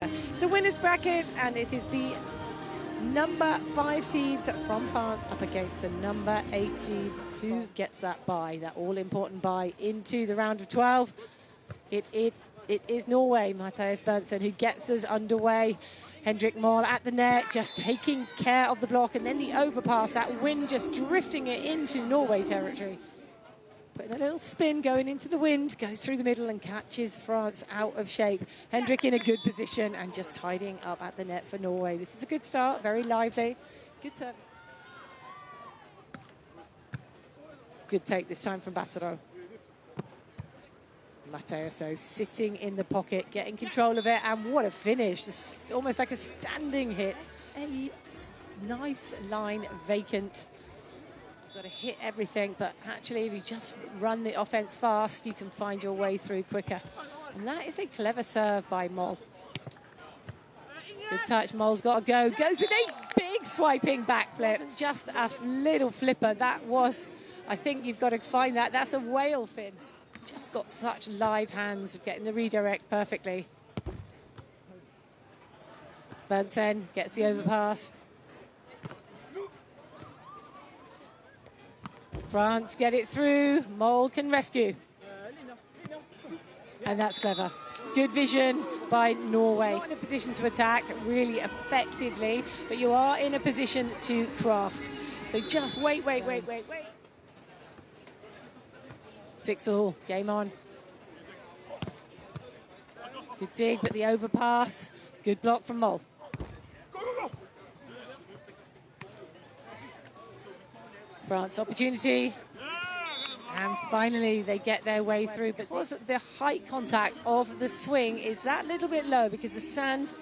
It's a winner's bracket, and it is the number 5 seeds from France up against the number 8 seeds. Who gets that bye, that all-important bye into the round of 12? It is Norway, Mathias Berntsen, who gets us underway. Henrik Moll at the net, just taking care of the block, and then the overpass, that wind just drifting it into Norway territory. Putting a little spin going into the wind, goes through the middle and catches France out of shape. Henrik in a good position and just tidying up at the net for Norway. This is a good start, very lively. Good service. Good take this time from Bassereau. Mathias, though, sitting in the pocket, getting control of it, and what a finish. This is almost like a standing hit. A nice line vacant. You've got to hit everything, but actually, if you just run the offense fast, you can find your way through quicker. And that is a clever serve by Moll. Good touch, Moll's got to go. Goes with a big swiping backflip. Just a little flipper. That was, I think you've got to find that. That's a whale fin. Just got such live hands of getting the redirect perfectly. Berntsen gets the overpass. France get it through. Moll can rescue. And that's clever. Good vision by Norway. Not in a position to attack really effectively, but you are in a position to craft. So just wait. 6-all, game on. Good dig, but the overpass. Good block from Moll. France opportunity. And finally, they get their way through. But because the height contact of the swing is that little bit low because the sand...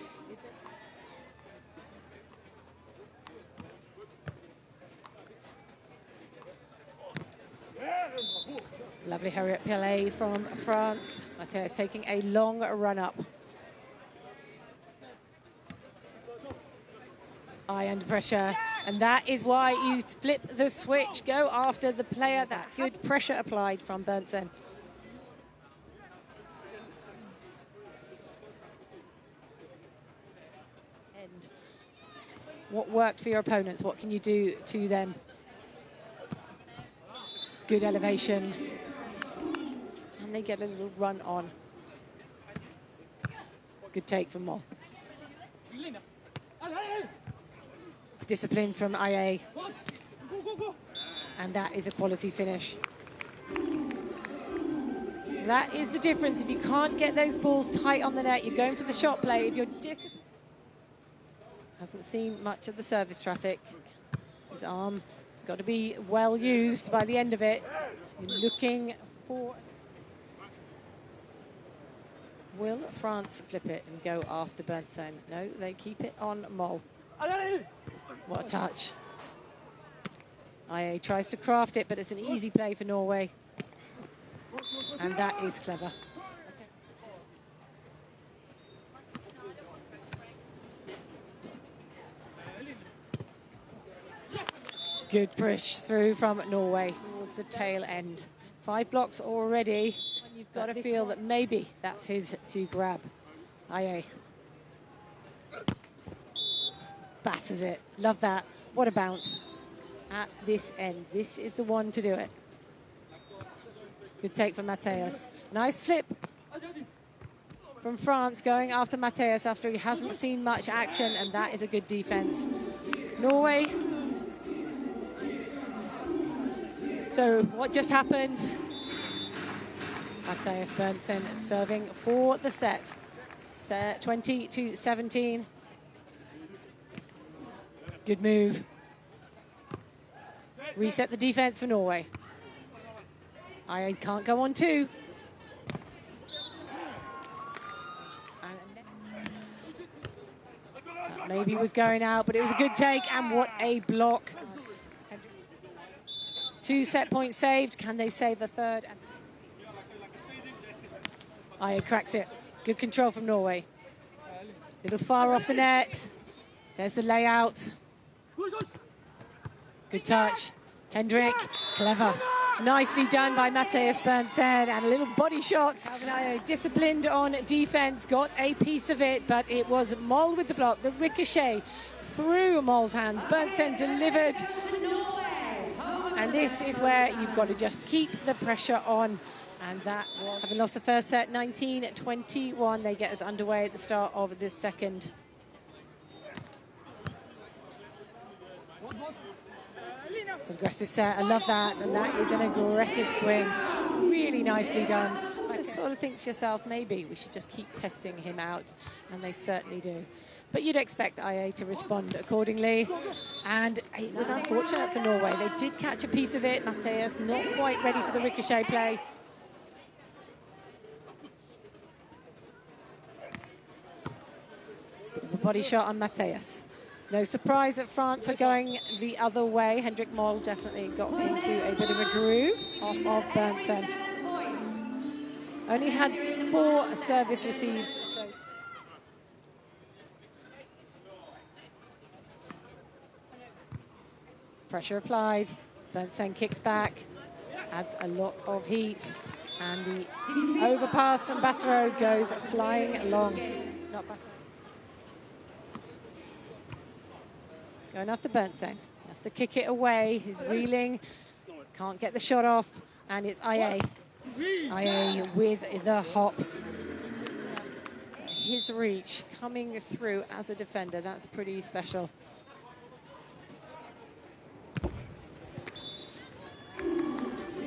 Lovely hurry-up play from France. Mathias taking a long run-up. Eye under pressure. And that is why you flip the switch, go after the player. That good pressure applied from Berntsen. And what worked for your opponents? What can you do to them? Good elevation. And they get a little run on. Good take from Moll. Discipline from IA. And that is a quality finish. That is the difference. If you can't get those balls tight on the net, you're going for the shot play. If you're disciplined... Hasn't seen much of the service traffic. His arm has got to be well used by the end of it. You're looking for... Will France flip it and go after Berntsen? No, they keep it on Moll. What a touch. IA tries to craft it, but it's an easy play for Norway. And that is clever. Good push through from Norway towards the tail end. 5 blocks already. You've got to feel that maybe that's his to grab. IA. Batters it. Love that. What a bounce at this end. This is the one to do it. Good take from Mathias. Nice flip from France going after Mathias after he hasn't seen much action, and that is a good defense. Norway. So what just happened? Mathias Berntsen serving for the set. 20-17. Good move. Reset the defense for Norway. I can't go on 2. That maybe was going out, but it was a good take, and what a block. 2 set points saved. Can they save a third? Aya cracks it. Good control from Norway. Little far off the net. There's the layout. Good touch. Henrik, clever. Nicely done by Matthias Berntsen, and a little body shot. Disciplined on defense, got a piece of it, but it was Moll with the block. The ricochet through Moll's hands. Berntsen delivered. And this is where you've got to just keep the pressure on. And that was, having lost the first set, 19-21. They get us underway at the start of this second. It's an aggressive set, I love that, and that is an aggressive swing. Really nicely done. I sort of think to yourself, maybe we should just keep testing him out, and they certainly do. But you'd expect IA to respond accordingly, and it was unfortunate for Norway. They did catch a piece of it. Matthias not quite ready for the ricochet play. Bit of a body shot on Matthias. No surprise that France are going the other way. Hendrik Moll definitely got into a bit of a groove off of Berntsen. Only had 4 service receives. So pressure applied. Berntsen kicks back, adds a lot of heat, and the overpass from Bassereau goes flying along. Not Bassereau. Going after Berntsen. He has to kick it away. He's reeling. Can't get the shot off. And it's IA. IA with the hops. His reach coming through as a defender. That's pretty special.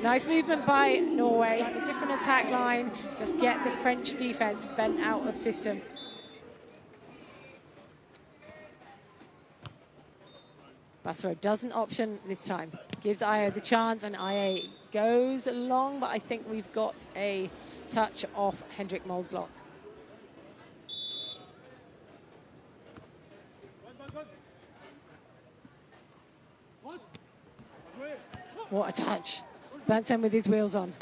Nice movement by Norway. A different attack line. Just get the French defense bent out of system. Bassereau doesn't option this time. Gives IA the chance, and IA goes long, but I think we've got a touch off Hendrik Moll's block. What a touch. Berntsen with his wheels on.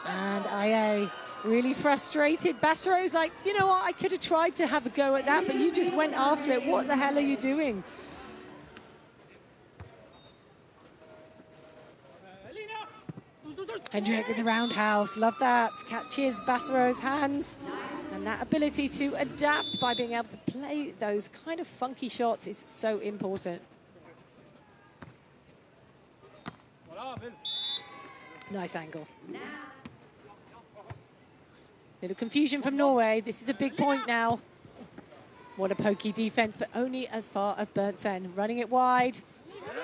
And IA really frustrated. Bassereau's like, you know what, I could have tried to have a go at that, but you just went after it. What the hell are you doing? Hendrik with the roundhouse, love that. Catches Bassereau's hands. And that ability to adapt by being able to play those kind of funky shots is so important. Nice angle. Little confusion from Norway. This is a big point now. What a pokey defense, but only as far as Berntsen. Running it wide.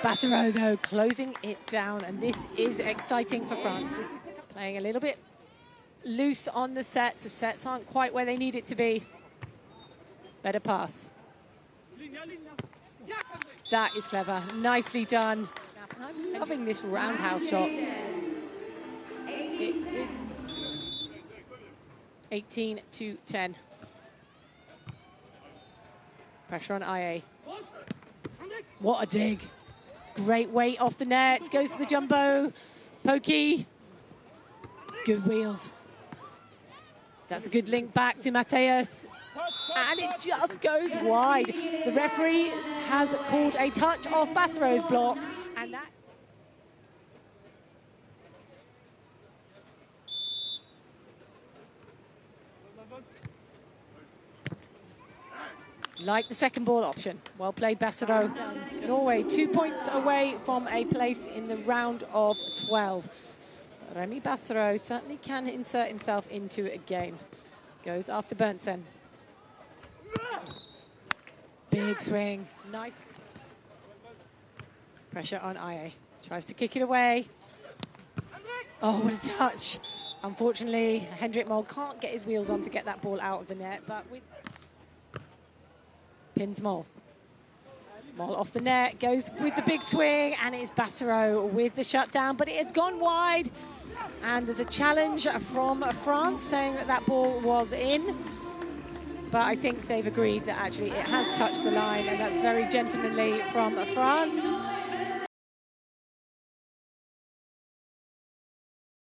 Bassereau, though, closing it down. And this is exciting for France. This is playing a little bit loose on the sets. The sets aren't quite where they need it to be. Better pass. That is clever. Nicely done. I'm loving this roundhouse shot. 18-10. Pressure on IA. What a dig. Great weight off the net. Goes to the jumbo. Pokey. Good wheels. That's a good link back to Matthias. And it just goes wide. The referee has called a touch off Bassereau's block. And that... Like the second ball option. Well played, Bassereau. Norway 2 points away from a place in the round of 12. Remy Bassereau certainly can insert himself into a game. Goes after Berntsen. Big swing. Nice. Pressure on IA. Tries to kick it away. Oh, what a touch. Unfortunately, Hendrik Moll can't get his wheels on to get that ball out of the net, but with... Pins Moll. Moll off the net, goes with the big swing, and it's Bassereau with the shutdown, but it's gone wide. And there's a challenge from France saying that that ball was in. But I think they've agreed that actually it has touched the line, and that's very gentlemanly from France.